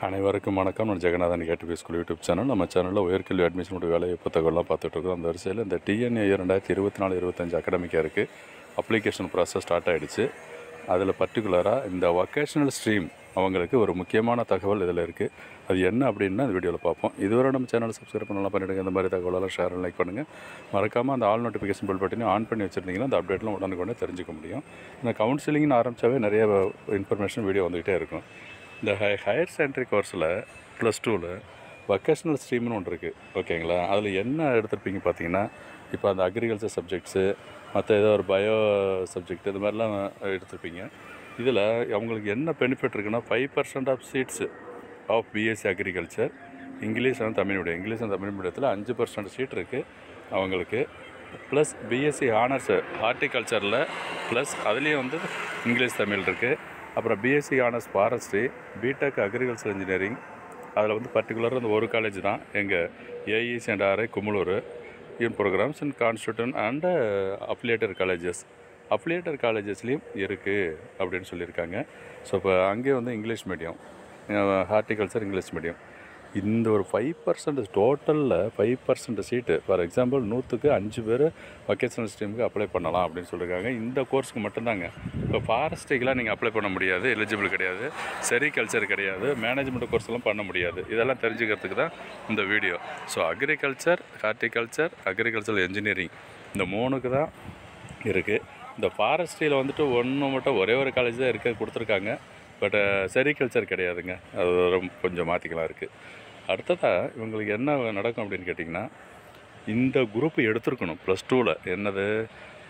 அனைவருக்கும் வணக்கம். நான் Jeganathan KDP school YouTube channel. நம்ம சேனலில் உயர்கல்வி அட்மிஷன் மற்றும் வேலை புத்தகங்கள்லாம் பார்த்துட்ருக்கோம். அந்த வரிசையில் இந்த டிஎன்ஏ 2024-25 அகாடமிக்காக இருக்குது. அப்ளிகேஷன் ப்ராசஸ் ஸ்டார்ட் ஆகிடுச்சு. அதில் பர்டிகுலராக இந்த வொக்கேஷனல் ஸ்ட்ரீம் அவங்களுக்கு ஒரு முக்கியமான தகவல் இதில் இருக்குது. அது என்ன அப்படின்னா அந்த வீடியோவில் பார்ப்போம். இதுவரை நம்ம சேனலை சப்ஸ்கிரைப் பண்ணலாம் பண்ணிவிடுங்க. இந்த மாதிரி தகவலெல்லாம் ஷேர் லைக் பண்ணுங்கள். மறக்காமல் அந்த ஆல் நோட்டிஃபிகேஷன் பெல் பட்டனையும் ஆன் பண்ணி வச்சுருந்தீங்கன்னா அந்த அப்டேட்லாம் உடனுக்குடனே தெரிஞ்சுக்க முடியும். இந்த கவுன்சிலிங்னு ஆரம்பித்தாவே நிறைய இன்ஃபர்மேஷன் வீடியோ வந்துக்கிட்டே இருக்கும். இந்த ஹையர் செகண்டரி கோர்ஸில் +2ல் வொக்கேஷனல் ஸ்ட்ரீம்னு ஒன்று இருக்குது. ஓகேங்களா? அதில் என்ன எடுத்துருப்பீங்க பார்த்தீங்கன்னா, இப்போ அந்த அக்ரிகல்ச்சர் சப்ஜெக்ட்ஸு, மற்ற ஏதோ ஒரு பயோ சப்ஜெக்ட் இது மாதிரிலாம் எடுத்துருப்பீங்க. இதில் அவங்களுக்கு என்ன பெனிஃபிட் இருக்குன்னா 5% of seats of BSc agriculture English and Tamil medium. English and Tamil மீடியத்தில் 5% சீட் இருக்குது அவங்களுக்கு. ப்ளஸ் பிஎஸ்சி ஆனர்ஸு ஹார்டிகல்ச்சரில் ப்ளஸ் அதுலேயும் வந்து இங்கிலீஷ் தமிழ் இருக்குது. அப்புறம் BSc honours forestry, BTech agriculture engineering. அதில் வந்து பர்டிகுலராக அந்த ஒரு காலேஜ் தான் எங்கள் AEC and RI Kumulur in programs and constituent and affiliated காலேஜஸ்லேயும் இருக்குது அப்படின்னு சொல்லியிருக்காங்க. ஸோ இப்போ அங்கேயே வந்து English medium, horticulture English medium. இந்த ஒரு 5% டோட்டலில் 5% சீட்டு. ஃபார் எக்ஸாம்பிள் 100க்கு 5 பேர் வொக்கேஷனல் ஸ்ட்ரீமுக்கு அப்ளை பண்ணலாம் அப்படின்னு சொல்லியிருக்காங்க. இந்த கோர்ஸுக்கு மட்டும்தாங்க. இப்போ ஃபாரஸ்ட்ரிக்கெலாம் நீங்கள் அப்ளை பண்ண முடியாது, எலிஜிபிள் கிடையாது. செரிகல்ச்சர் கிடையாது, மேனேஜ்மெண்ட் கோர்ஸ்லாம் பண்ண முடியாது. இதெல்லாம் தெரிஞ்சுக்கிறதுக்கு தான் இந்த video. So agriculture, horticulture, agriculture engineering இந்த 3க்கு தான் இருக்குது. இந்த ஃபாரஸ்ட்ரியில் வந்துட்டு மட்டும் ஒரே ஒரு காலேஜ் தான் இருக்க கொடுத்துருக்காங்க. பட் செரிகல்ச்சர் கிடையாதுங்க. அது கொஞ்சம் மாற்றிக்கலாம் இருக்குது. அடுத்ததாக இவங்களுக்கு என்ன நடக்கும் அப்படின்னு கேட்டிங்கன்னா, இந்த குரூப் எடுத்துருக்கணும் +2ல். என்னது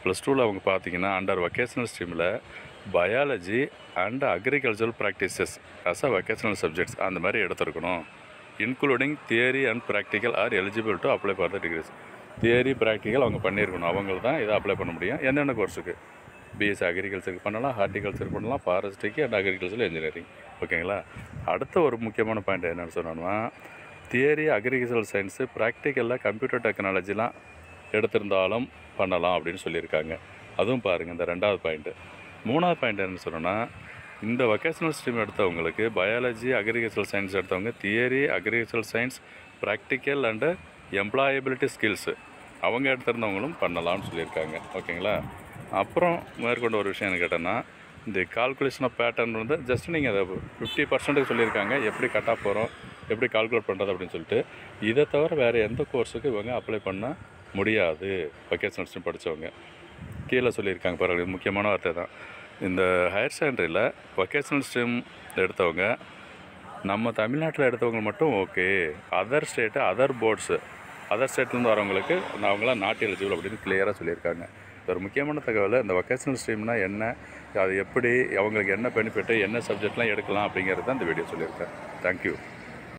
+2ல் அவங்க பார்த்திங்கன்னா அண்டர் வொக்கேஷனல் ஸ்ட்ரீமில் biology and agricultural practices as a vocational subjects அந்த மாதிரி எடுத்துருக்கணும். Including theory and practical are eligible to apply for the degrees. Theory practical அவங்க பண்ணியிருக்கணும். அவங்க தான் இதை அப்ளை பண்ண முடியும். என்னென்ன கோர்ஸுக்கு? பிஎஸ்சி அக்ரிகல்ச்சருக்கு பண்ணலாம், ஹார்டிகல்ச்சர் பண்ணலாம், ஃபாரஸ்ட்ரிக்கு அண்ட் அக்ரிகல்ச்சர் இன்ஜினியரிங். ஓகேங்களா? அடுத்த ஒரு முக்கியமான பாயிண்ட் என்னென்னு சொன்னோன்னா, தியரி அக்ரிகல்ச்சரல் சயின்ஸு ப்ராக்டிக்கலில் கம்ப்யூட்டர் டெக்னாலஜிலாம் எடுத்திருந்தாலும் பண்ணலாம் அப்படின்னு சொல்லியிருக்காங்க. அதுவும் பாருங்கள் இந்த 2வது பாயிண்ட்டு. 3வது பாயிண்ட் என்னென்னு சொன்னோன்னா, இந்த வொக்கேஷனல் ஸ்ட்ரீம் எடுத்தவங்களுக்கு பயாலஜி அக்ரிகல்ச்சரல் சயின்ஸ் எடுத்தவங்க theory agricultural science practical and employability skills அவங்க எடுத்திருந்தவங்களும் பண்ணலாம்னு சொல்லியிருக்காங்க. ஓகேங்களா? அப்புறம் மேற்கொண்ட ஒரு விஷயம் என்ன கேட்டேன்னா, இந்த கால்குலேஷன் ஆஃப் பேட்டர்ன் வந்து ஜஸ்ட் நீங்கள் அதை 50% சொல்லியிருக்காங்க. எப்படி கட்டாக போகிறோம், எப்படி கால்குலேட் பண்ணுறது அப்படின்னு சொல்லிட்டு. இதை தவிர வேறு எந்த கோர்ஸுக்கு இவங்க அப்ளை பண்ண முடியாது வொக்கேஷனல் ஸ்ட்ரீம் படித்தவங்க. கீழே சொல்லியிருக்காங்க பாருங்கள், முக்கியமான வார்த்தை தான். இந்த ஹையர் செகண்டரியில் வொக்கேஷனல் ஸ்ட்ரீம் எடுத்தவங்க நம்ம தமிழ்நாட்டில் எடுத்தவங்க மட்டும் okay. Other state other boards other ஸ்டேட்லேருந்து வரவங்களுக்கு அவங்களாம் நாட் எலிஜிபிள் அப்படின்னு கிளியராக சொல்லியிருக்காங்க. ஒரு முக்கியமான தகவல், இந்த வொக்கேஷனல் ஸ்ட்ரீம்னா என்ன, அது எப்படி, அவங்களுக்கு என்ன பெனிஃபிட்டு, என்ன சப்ஜெக்ட்லாம் எடுக்கலாம் அப்படிங்கிறது தான் இந்த வீடியோ சொல்லியிருக்கேன். தேங்க்யூ.